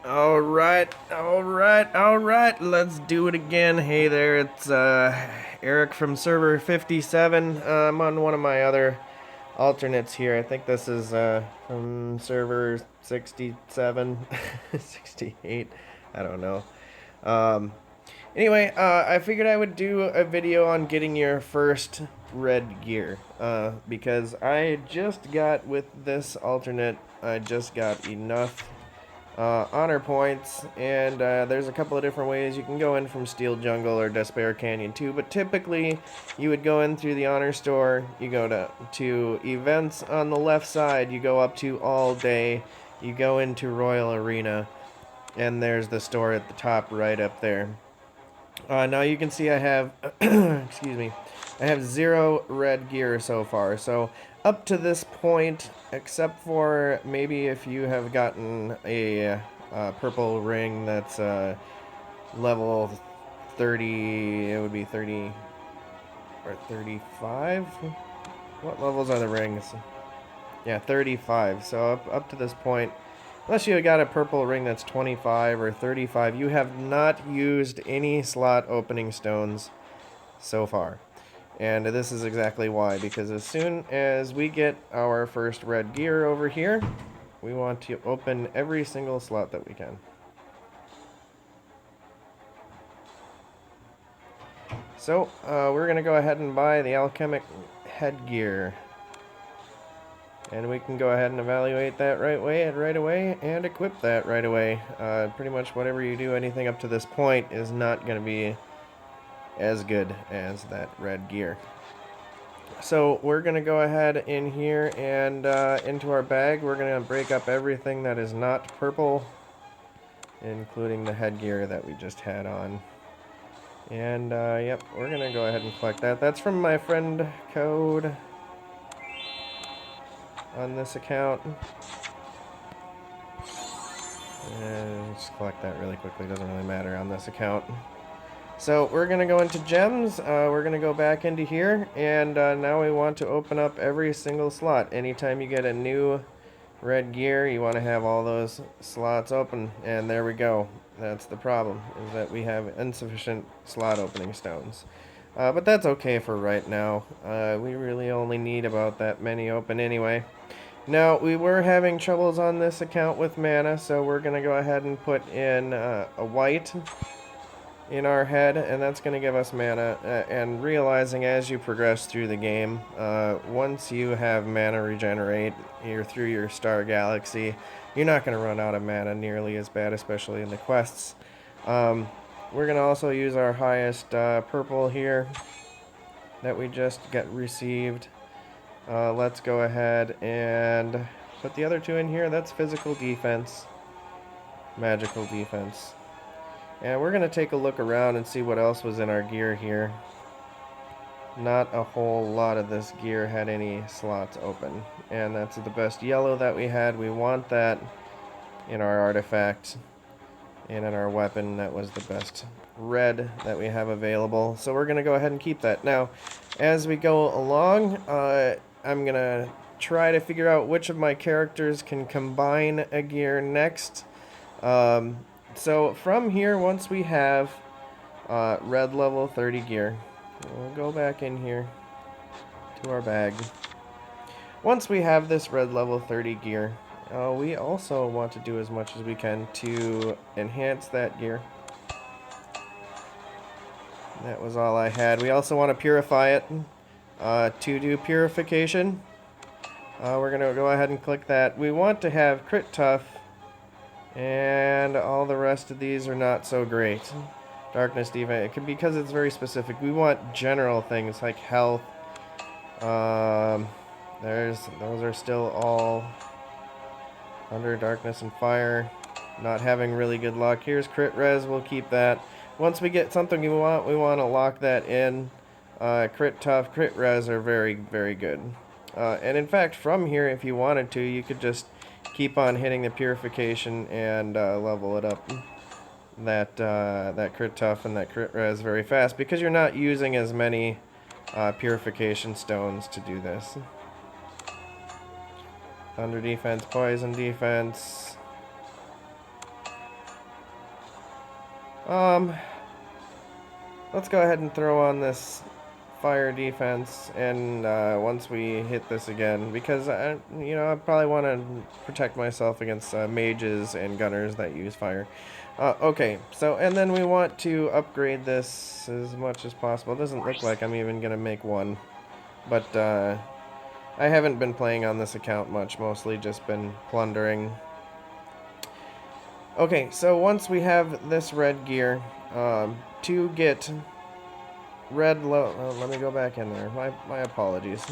Alright, let's do it again. Hey there, it's Eric from server 57. I'm on one of my other alternates here. I think this is from server 67, 68, I don't know. Um, anyway, I figured I would do a video on getting your first red gear, because I just got, with this alternate, I just got enough honor points, and there's a couple of different ways you can go in from Steel Jungle or Despair Canyon too, but typically you would go in through the honor store, you go to events on the left side, you go up to all day, you go into Royal Arena, and there's the store at the top right up there. Now you can see I have, excuse me, I have 0 red gear so far. So up to this point, except for maybe if you have gotten a purple ring that's level 30, it would be 30 or 35. What levels are the rings? Yeah, 35. So up to this point, unless you got a purple ring that's 25 or 35, you have not used any slot opening stones so far. And this is exactly why, because as soon as we get our first red gear over here, we want to open every single slot that we can. So, we're going to go ahead and buy the alchemic headgear. And we can go ahead and evaluate that right away and equip that right away. Pretty much whatever you do, anything up to this point is not going to be as good as that red gear. So we're going to go ahead in here and into our bag, we're going to break up everything that is not purple, including the headgear that we just had on. And yep, we're going to go ahead and collect that. That's from my friend code on this account. And just collect that really quickly, doesn't really matter on this account. So we're going to go into gems, we're going to go back into here, and now we want to open up every single slot. Anytime you get a new red gear, you want to have all those slots open, and there we go. That's the problem, is that we have insufficient slot opening stones. But that's okay for right now. We really only need about that many open anyway. Now, we were having troubles on this account with mana, so we're going to go ahead and put in a white in our head, and that's going to give us mana. And realizing as you progress through the game, once you have mana regenerate through your star galaxy, you're not going to run out of mana nearly as bad, especially in the quests. We're going to also use our highest purple here that we just received. Let's go ahead and put the other two in here. That's physical defense, magical defense. And we're going to take a look around and see what else was in our gear here. Not a whole lot of this gear had any slots open. And that's the best yellow that we had. We want that in our artifact. And in our weapon, that was the best red that we have available. So we're going to go ahead and keep that. Now, as we go along, I'm going to try to figure out which of my characters can combine a gear next. So from here, once we have red level 30 gear, we'll go back in here to our bag. Once we have this red level 30 gear, we also want to do as much as we can to enhance that gear. That was all I had. We also want to purify it. To do purification, we're going to go ahead and click that. We want to have crit tough, and all the rest of these are not so great. Darkness defense, because it's very specific. We want general things like health. Those are still all under darkness and fire. Not having really good luck. Here's crit res, we'll keep that. Once we get something we want to lock that in. Crit tough, crit res are very, very good. And in fact, from here, if you wanted to, you could just keep on hitting the purification and level it up. That crit tough and that crit res very fast, because you're not using as many purification stones to do this. Thunder defense, poison defense. Let's go ahead and throw on this fire defense, and once we hit this again, because I probably want to protect myself against mages and gunners that use fire. Okay, so and then we want to upgrade this as much as possible. It doesn't look like I'm even gonna make one, but I haven't been playing on this account much, mostly just been plundering. Okay, so once we have this red gear, to get red let me go back in there. My apologies.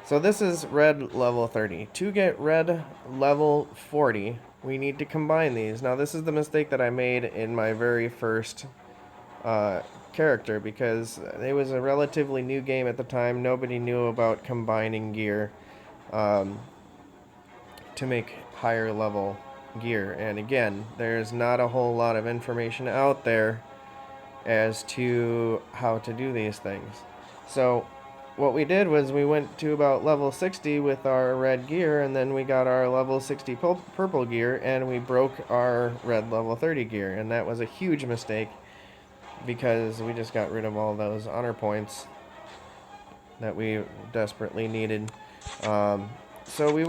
So this is red level 30. To get red level 40, we need to combine these. Now this is the mistake that I made in my very first character, because it was a relatively new game at the time. Nobody knew about combining gear to make higher level gear. And again, there's not a whole lot of information out there as to how to do these things. So what we did was we went to about level 60 with our red gear, and then we got our level 60 purple gear, and we broke our red level 30 gear. And that was a huge mistake, because we just got rid of all those honor points that we desperately needed. So we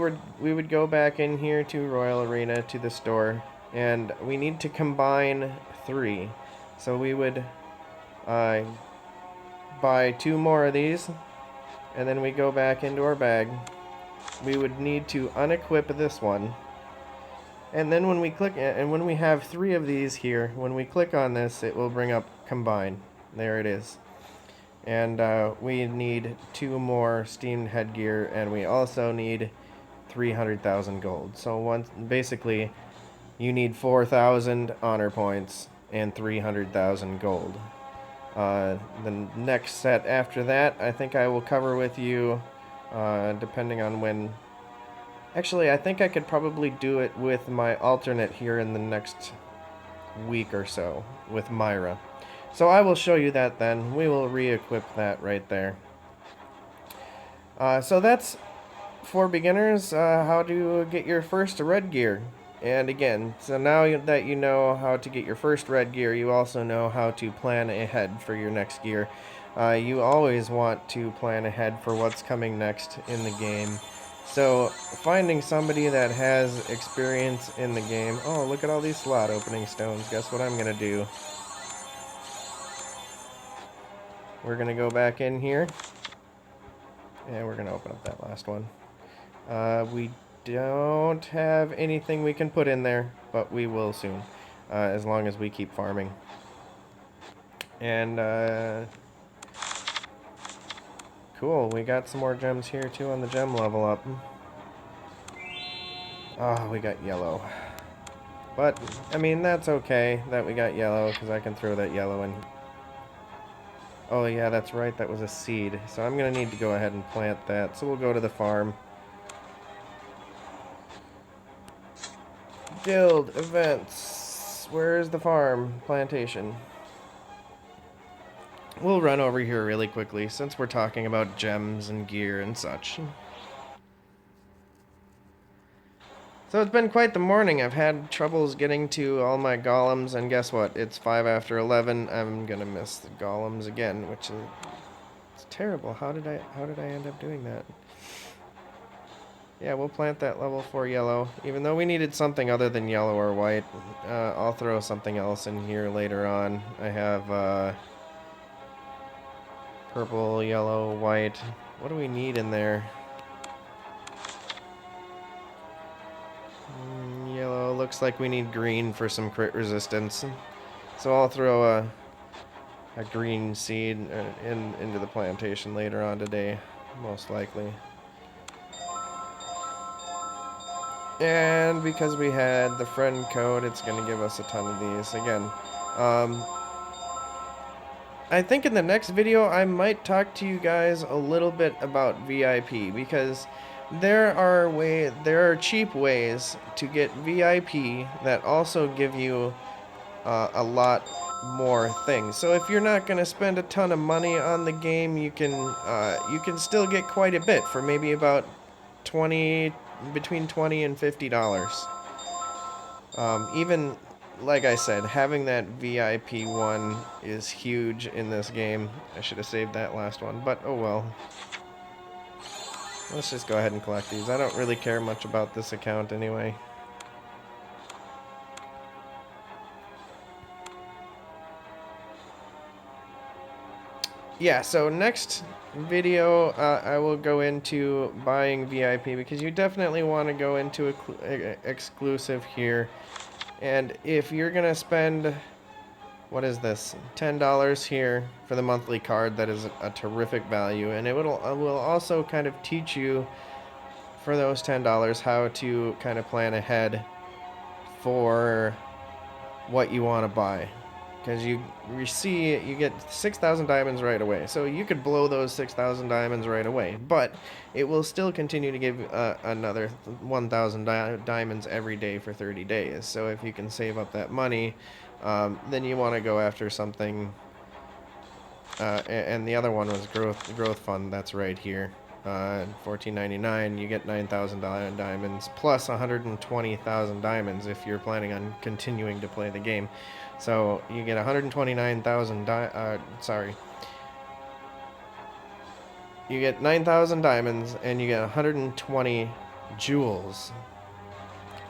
would go back in here to Royal Arena, to the store, and we need to combine 3. So we would buy 2 more of these, and then we go back into our bag. We would need to unequip this one, and then when we click, and when we have 3 of these here, when we click on this, it will bring up combine. There it is. And we need 2 more steamed headgear, and we also need 300,000 gold. So basically, you need 4,000 honor points and 300,000 gold. The next set after that, I think I will cover with you, depending on when. Actually, I think I could probably do it with my alternate here in the next week or so, with Myra. So I will show you that then. We will re-equip that right there. So that's for beginners, how to get your first red gear. And again, so now that you know how to get your first red gear, you also know how to plan ahead for your next gear. You always want to plan ahead for what's coming next in the game. So finding somebody that has experience in the game. Oh, look at all these slot opening stones. Guess what I'm going to do? We're going to go back in here, and we're going to open up that last one. We don't have anything we can put in there, but we will soon, as long as we keep farming. And cool, we got some more gems here too on the gem level up. Oh, we got yellow. But, I mean, that's okay that we got yellow, because I can throw that yellow in. Oh yeah, that's right, that was a seed. So I'm going to need to go ahead and plant that. So we'll go to the farm. Guild events. Where's the farm? Plantation. We'll run over here really quickly, since we're talking about gems and gear and such. So it's been quite the morning. I've had troubles getting to all my golems, and guess what? It's 5 after 11. I'm gonna miss the golems again, which is it's terrible. How did I end up doing that? Yeah, we'll plant that level 4 yellow, even though we needed something other than yellow or white. I'll throw something else in here later on. I have purple, yellow, white. What do we need in there? Yellow. Looks like we need green for some crit resistance. So I'll throw a green seed into the plantation later on today, most likely. And because we had the friend code, it's going to give us a ton of these. Again, I think in the next video I might talk to you guys a little bit about VIP, because there are cheap ways to get VIP that also give you a lot more things. So if you're not going to spend a ton of money on the game, you can still get quite a bit for maybe about between $20 and $50. like I said, having that VIP one is huge in this game. I should have saved that last one, but oh well. Let's just go ahead and collect these. I don't really care much about this account anyway. Yeah, so next video I will go into buying VIP, because you definitely want to go into exclusive here. And if you're going to spend, what is this, $10 here for the monthly card, that is a terrific value. And it will also kind of teach you, for those $10, how to kind of plan ahead for what you want to buy. Because you get 6,000 diamonds right away. So you could blow those 6,000 diamonds right away. But it will still continue to give another 1,000 diamonds every day for 30 days. So if you can save up that money, then you want to go after something. And the other one was growth fund. That's right here. $14.99. You get 9,000 diamonds plus 120,000 diamonds if you're planning on continuing to play the game. So you get 129,000 you get 9,000 diamonds, and you get 120 jewels.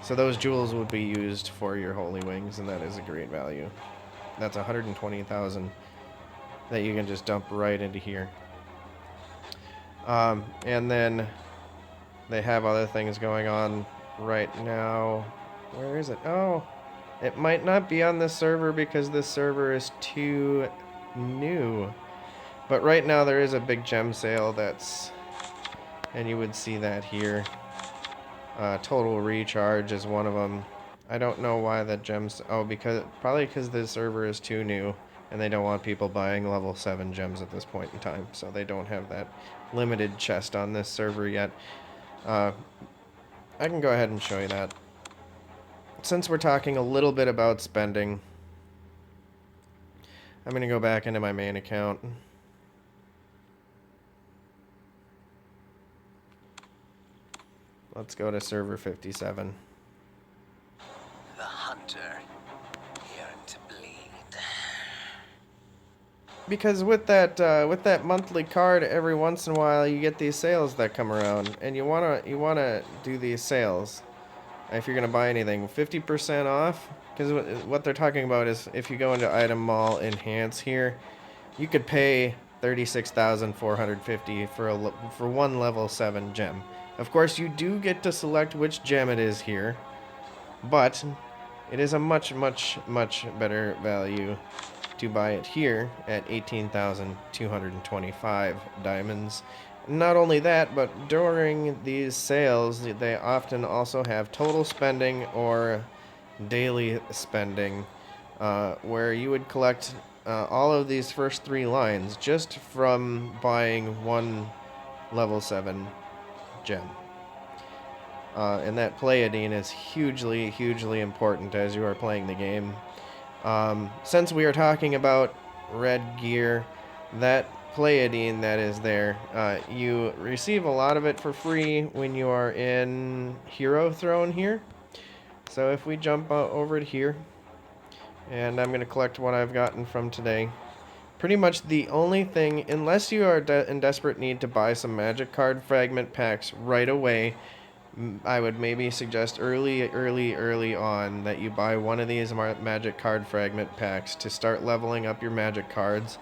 So those jewels would be used for your holy wings, and that is a great value. That's 120,000 that you can just dump right into here. And then they have other things going on right now. Where is it? Oh, it might not be on this server because this server is too new. But right now there is a big gem sale and you would see that here. Total recharge is one of them. I don't know why the gems, probably because this server is too new and they don't want people buying level 7 gems at this point in time. So they don't have that limited chest on this server yet. I can go ahead and show you that. Since we're talking a little bit about spending, I'm going to go back into my main account. Let's go to server 57. The hunter yearned to bleed. Because with that monthly card, every once in a while you get these sales that come around, and you wanna do these sales. If you're gonna buy anything, 50% off. Because what they're talking about is if you go into Item Mall Enhance here, you could pay 36,450 for one level 7 gem. Of course, you do get to select which gem it is here, but it is a much, much, much better value to buy it here at 18,225 diamonds. Not only that, but during these sales, they often also have total spending or daily spending, where you would collect all of these first 3 lines just from buying one level 7 gem. And that Pleiadian is hugely, hugely important as you are playing the game. Since we are talking about red gear, that Pleiadian that is there, you receive a lot of it for free when you are in Hero Throne here. So if we jump over to here, and I'm going to collect what I've gotten from today. Pretty much the only thing, unless you are in desperate need to buy some magic card fragment packs right away, I would maybe suggest early on that you buy one of these magic card fragment packs to start leveling up your magic cards.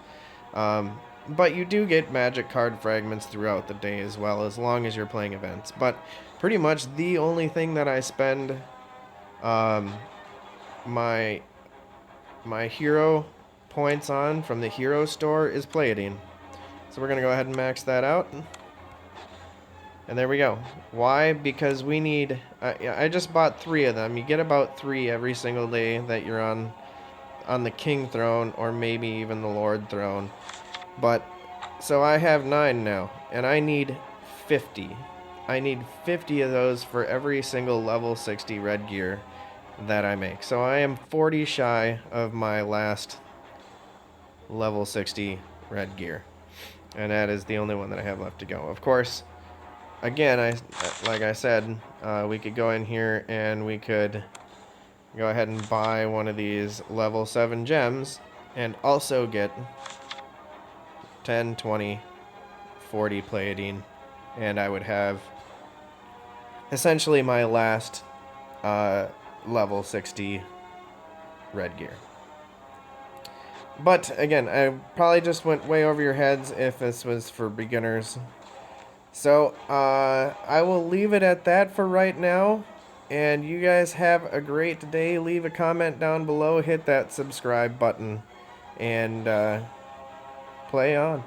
But you do get magic card fragments throughout the day as well, as long as you're playing events. But pretty much the only thing that I spend my hero points on from the hero store is Pleiadian. So we're going to go ahead and max that out. And there we go. Why? Because we need... I just bought 3 of them. You get about 3 every single day that you're on the King throne, or maybe even the Lord throne. But, so I have 9 now, and I need 50. I need 50 of those for every single level 60 red gear that I make. So I am 40 shy of my last level 60 red gear. And that is the only one that I have left to go. Of course, again, like I said, we could go in here and we could go ahead and buy one of these level 7 gems and also get 10, 20, 40 palladium, and I would have essentially my last level 60 red gear. But again, I probably just went way over your heads if this was for beginners. So I will leave it at that for right now. And you guys have a great day. Leave a comment down below. Hit that subscribe button. And play on.